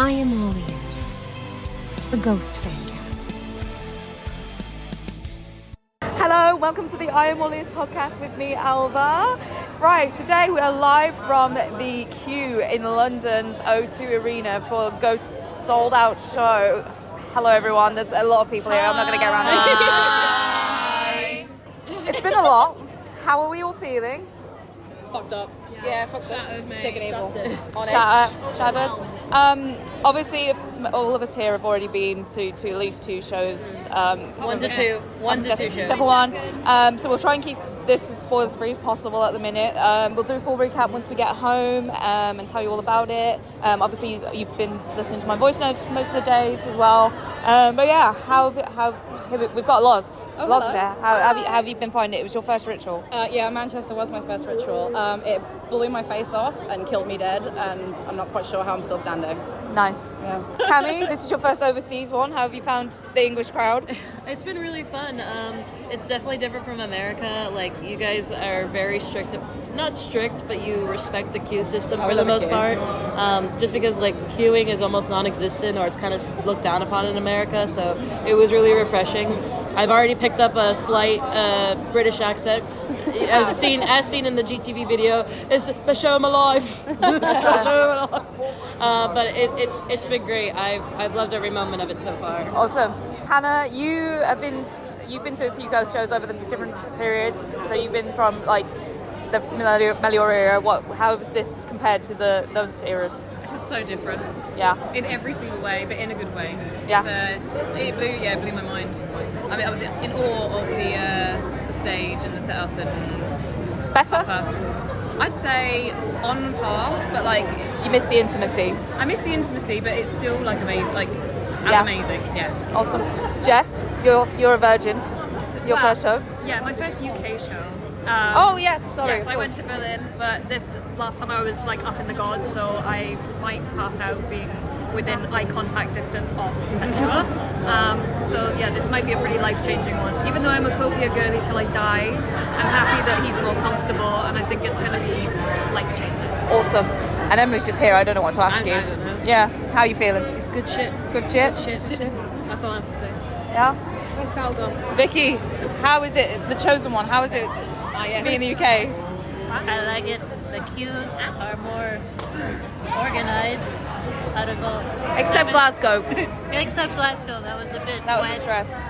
I am all ears. The Ghost Fancast. Hello, welcome to the I Am All Ears podcast with me, Alva. Right, today we are live from the queue in London's O2 Arena for Ghost's sold out show. Hello everyone, there's a lot of people here. I'm not going to get around it. It's been a lot. How are we all feeling? Fucked up. Yeah, fucked up. Sick and evil. Shattered. Obviously, if all of us here have already been to at least two shows. One to two shows. Except for one. So we'll try and keep this as spoilers free as possible at the minute. We'll do a full recap once we get home and tell you all about it. Obviously, you've been listening to my voice notes most of the days as well. But yeah, we've got lots to share. How have you been finding it? It was your first ritual. Yeah, Manchester was my first ritual. It blew my face off and killed me dead, and I'm not quite sure how I'm still standing. Nice. Yeah. Cami, this is your first overseas one. How have you found the English crowd? It's been really fun. It's definitely different from America. Like, you guys are very strict. Not strict, but you respect the queue system for the most part. Just because, like, queuing is almost non-existent, or it's kind of looked down upon in America. So it was really refreshing. I've already picked up a slight British accent. As seen in the GTV video, it's show 'em alive. But it's been great. I've loved every moment of it so far. Awesome. Hannah, you've been to a few ghost shows over the different periods. So you've been from like the Melior era. How is this compared to those eras? It's just so different. Yeah. In every single way, but in a good way. Yeah. It blew my mind. I mean, I was in awe of the stage and the setup and Better? I'd say on par, but like You missed the intimacy. I miss the intimacy, but it's still like amazing. Like Yeah. amazing. Yeah. Awesome. Jess, you're a virgin. Your first show. Yeah, my first UK show. Oh yes, sorry. Yes, I went to Berlin, but this last time I was like up in the gods, so I might pass out being within eye contact distance of Petra. So yeah, this might be a pretty life-changing one. Even though I'm a Copia girly till I die, I'm happy that he's more comfortable, and I think it's going to be life-changing. Awesome. And Emily's just here. I don't know what to ask you. I don't know. Yeah. How are you feeling? It's good shit. Good shit. That's all I have to say. Yeah. What's Sal done? Vicky, how is it? The chosen one. How is it to be in the UK? I like it. The queues are more organized. Out of all. Except Glasgow. Except Glasgow, that was a bit. That was a stress.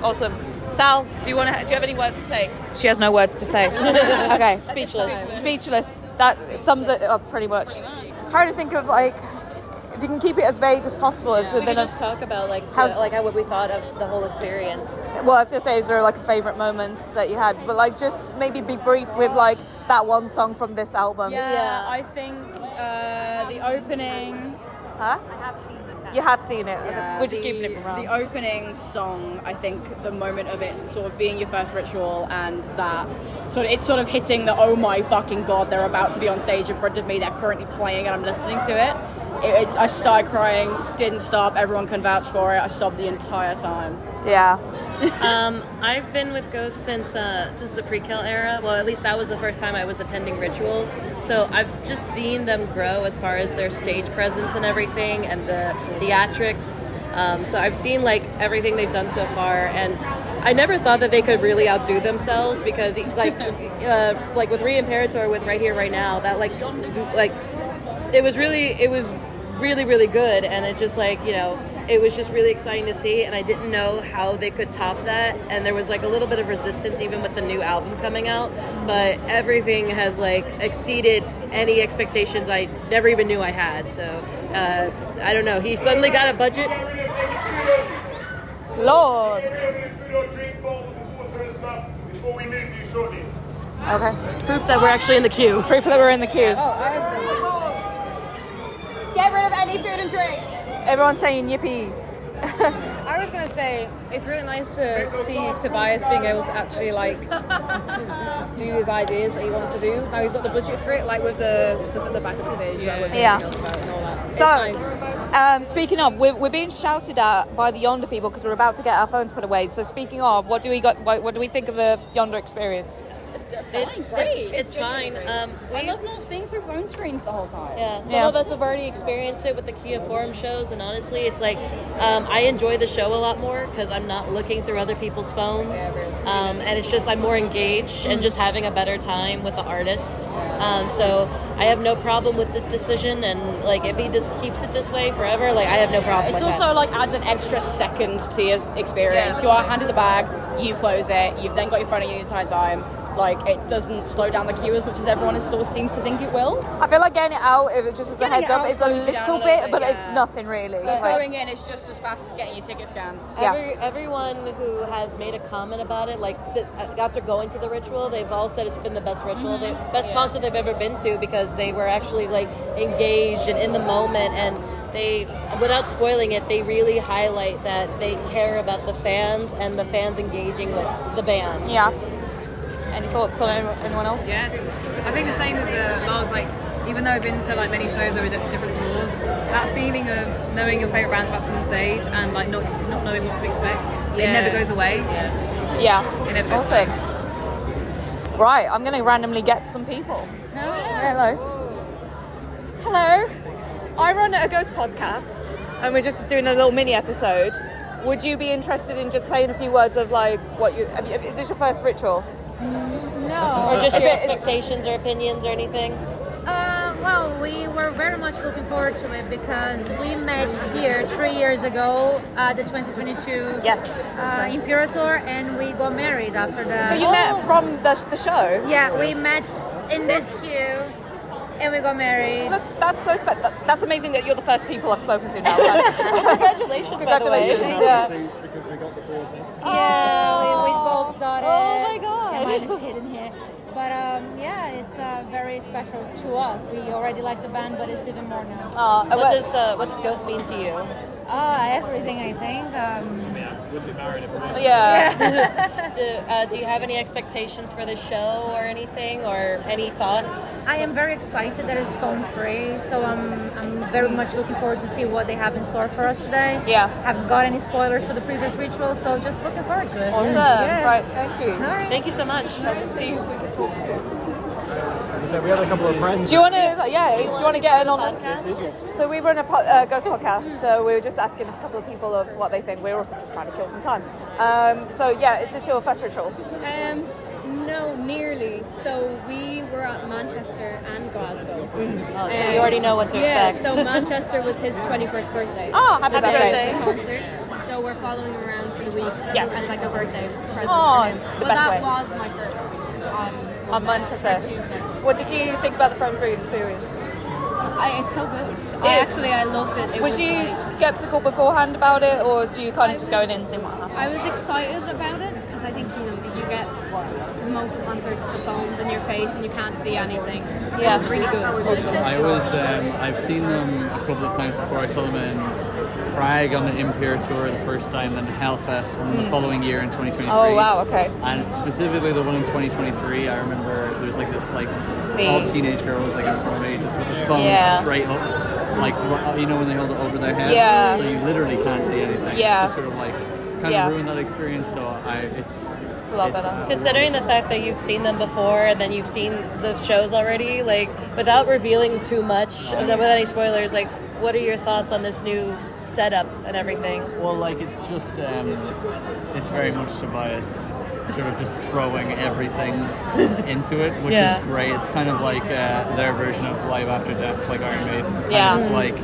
Awesome. Sal, do you have any words to say? She has no words to say. Okay. Speechless. That sums it up pretty much. Trying to think of like, if you can keep it as vague as possible. As We within can a. just talk about like How's- what we thought of the whole experience. Well, I was gonna say, is there like a favorite moment that you had? But like, just maybe be brief with like that one song from this album. Yeah, I think the opening. Huh? I have seen this. You have seen it. Yeah, We're just keeping it from The around. opening song, I think the moment of it sort of being your first ritual, and that it's sort of hitting the oh my fucking god, they're about to be on stage in front of me, they're currently playing and I'm listening to it. I started crying, didn't stop, everyone can vouch for it, I sobbed the entire time. Yeah. I've been with Ghost since the pre-kill era. Well, at least that was the first time I was attending rituals. So I've just seen them grow as far as their stage presence and everything, and the theatrics. So I've seen like everything they've done so far, and I never thought that they could really outdo themselves, because like with Re-Imperator, with Right Here Right Now, that like it was really good, and it just like, you know, it was just really exciting to see, and I didn't know how they could top that, and there was like a little bit of resistance even with the new album coming out, but everything has like exceeded any expectations I never even knew I had. So I don't know, he suddenly got a budget. Lord. Before we move you shortly. Okay. Proof that we're actually in the queue. Proof that we're in the queue. Get rid of any food and drink! Everyone's saying yippee. I was going to say, it's really nice to see Tobias being able to actually, like, do his ideas that he wants to do. Now he's got the budget for it, like with the stuff at the back of the stage. That was Yeah. something else about and all that. So, It's nice. speaking of, we're being shouted at by the Yonder people because we're about to get our phones put away. So, speaking of, what do we think of the Yonder experience? It's fine. I love not seeing through phone screens the whole time. Yeah, some of us have already experienced it with the Kia Forum shows, and honestly, it's like I enjoy the show a lot more because I'm not looking through other people's phones, and it's just I'm more engaged and just having a better time with the artist. So I have no problem with this decision, and like if he just keeps it this way forever, like I have no problem. It's with also like adds an extra second to your experience. You are handed the bag, you close it, you've then got your phone on you the entire time. Like, it doesn't slow down the queue as much as everyone sort of seems to think it will. I feel like getting it out, if it just as a heads up, is a slows you little down a bit, bit, but yeah. it's nothing really. But Like, going in, it's just as fast as getting your ticket scanned. Everyone who has made a comment about it, like after going to the ritual, they've all said it's been the best ritual, best concert they've ever been to because they were actually like engaged and in the moment, and they, without spoiling it, they really highlight that they care about the fans and the fans engaging with the band. yeah. Any thoughts on anyone else? Yeah, I think the same as Miles. Like, even though I've been to like many shows over different tours, that feeling of knowing your favorite band's about to come on stage and like not knowing what to expect, it never goes away. Yeah. It never goes Awesome. Right, I'm going to randomly get some people. Hello. Hello. I run a ghost podcast, and we're just doing a little mini episode. Would you be interested in just saying a few words of like what you? Is this your first ritual? No. Or just Is your it- expectations or opinions or anything? Well, we were very much looking forward to it because we met here 3 years ago at the 2022 Yes. Imperator, and we got married after that. So you met from the show? Yeah, we met in this queue, and we got married. Look, that's so that's amazing that you're the first people I've spoken to now. Congratulations, by the way. Congratulations. Yeah. Suits because we got the three of us. Yeah, we both got it. Oh my God. Yeah, mine is hidden here. But yeah, it's very special to us. We already like the band, but it's even more now. What does Ghost mean to you? Everything, I think. Would be married if we were. Yeah. Do you have any expectations for the show or anything, or any thoughts? I am very excited that it's phone free, so I'm very much looking forward to see what they have in store for us today. Yeah. Haven't got any spoilers for the previous ritual, so just looking forward to it. Awesome. Yeah. Right. Thank you. All right. Thank you so much. Let's see who we can talk to. So we had a couple of friends. Do you want to? Yeah. Do you want to get in on this? So we run a ghost podcast. So we were just asking a couple of people of what they think. We're also just trying to kill some time. So yeah, is this your first ritual? No, nearly. So we were at Manchester and Glasgow. Oh, so you already know what to expect. So Manchester was his 21st birthday. Oh, happy birthday. Concert. So we're following him around for the week as like a birthday present Oh, for him. the But best that way. was my first On Manchester. Tuesday. What did you think about the phone free experience? It's so good. I loved it. Was you like, skeptical beforehand about it, or was you kind of just going in and seeing what happens? I was excited about it because I think you get most concerts the phones in your face and you can't see anything. Yeah. It was really good. I was. I've seen them a couple of times before. I saw them in Prague on the Imperator the first time, then Hellfest, and then the following year in 2023. Oh wow, okay. And specifically the one in 2023, I remember there was like this See. all teenage girls like in front of me, just with the phone Yeah. straight up, like you know when they hold it over their head, Yeah. so you literally can't see anything. Yeah. It's just sort of like kind Yeah. of ruined that experience. So It's a lot better. Considering the fact that you've seen them before and then you've seen the shows already, like without revealing too much, and then with any spoilers, like what are your thoughts on this new setup and everything? Well, like it's just it's very much Tobias sort of just throwing everything into it, which Yeah. is great. It's kind of like their version of Live After Death, like Iron Maiden. Yeah. It's like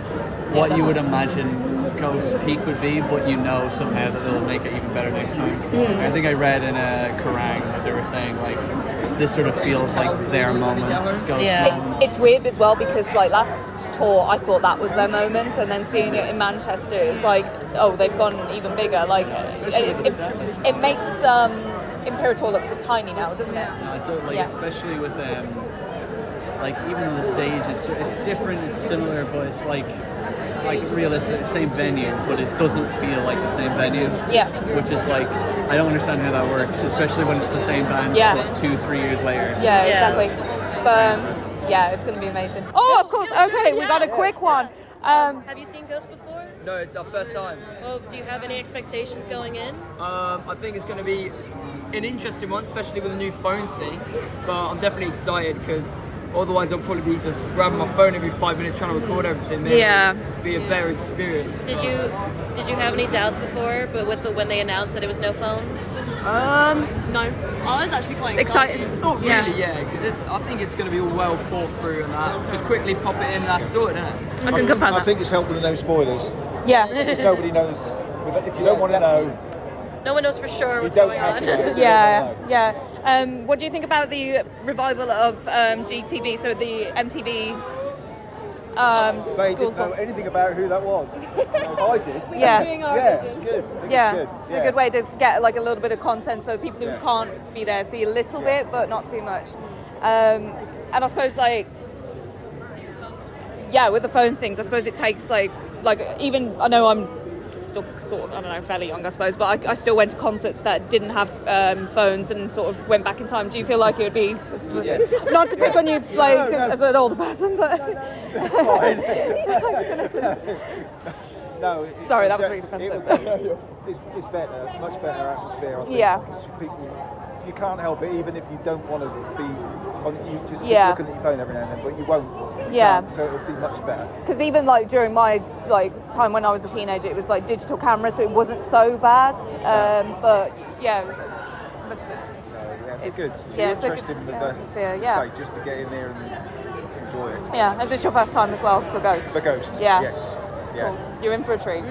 what you would imagine Ghost's peak would be, but you know somehow that it'll make it even better next time. I think I read in a Kerrang that they were saying like this sort of feels like their moments, Ghost Yeah. moments. It's weird as well because like last tour I thought that was their moment, and then seeing it in Manchester it's like, oh, they've gone even bigger. Like it makes Imperator look tiny now, doesn't it? I thought, like, Yeah. especially with like even though the stage is it's different, it's similar, but it's like realistic, same venue, but it doesn't feel like the same venue. Yeah. Which is like I don't understand how that works, especially when it's the same band Yeah. but 2-3 years later. Yeah, Yeah. exactly. But yeah, it's going to be amazing. Oh, of course. Okay, we got a quick one. Have you seen Ghost before? No, it's our first time. Well, do you have any expectations going in? I think it's going to be an interesting one, especially with the new phone thing. But I'm definitely excited because otherwise I'll probably be just grabbing my phone every 5 minutes trying to record everything. Maybe it'll be a better experience. Did you have any doubts before, but when they announced that it was no phones? No, I was actually quite excited. Not really, because I think it's going to be all well thought through and that. Just quickly pop it in, that's sorted, isn't it? I can confirm I that. think it's helped with the no spoilers. Yeah. Because nobody knows. If you don't want to know, No one knows for sure you what's don't going have on. to know. Yeah. What do you think about the revival of GTV? So the MTV. They didn't know anything about who that was. I did. Yeah. Yeah, it's good. I think Yeah, it's good. it's a good way to get like a little bit of content, so people who can't be there see a little bit, but not too much. And I suppose with the phone things, I suppose it takes like even I know I'm still sort of, I don't know, fairly young I suppose, but I still went to concerts that didn't have phones and sort of went back in time. Do you feel like it would be not to pick on you as an older person, but It's fine. No, sorry, that was really defensive. It's better, much better atmosphere, I think. Yeah. Because people, you can't help it, even if you don't want to be on. You just keep looking at your phone every now and then, but you won't. You can't, so it'll be much better. Because even during my time when I was a teenager, it was digital camera, so it wasn't so bad. But yeah, it must be. So it's good. Yeah, it's interesting with the atmosphere. site, just to get in there and enjoy it. Yeah, is this your first time as well for Ghost? For Ghost. Yeah. Yes. Yeah. Cool. You're in for a treat.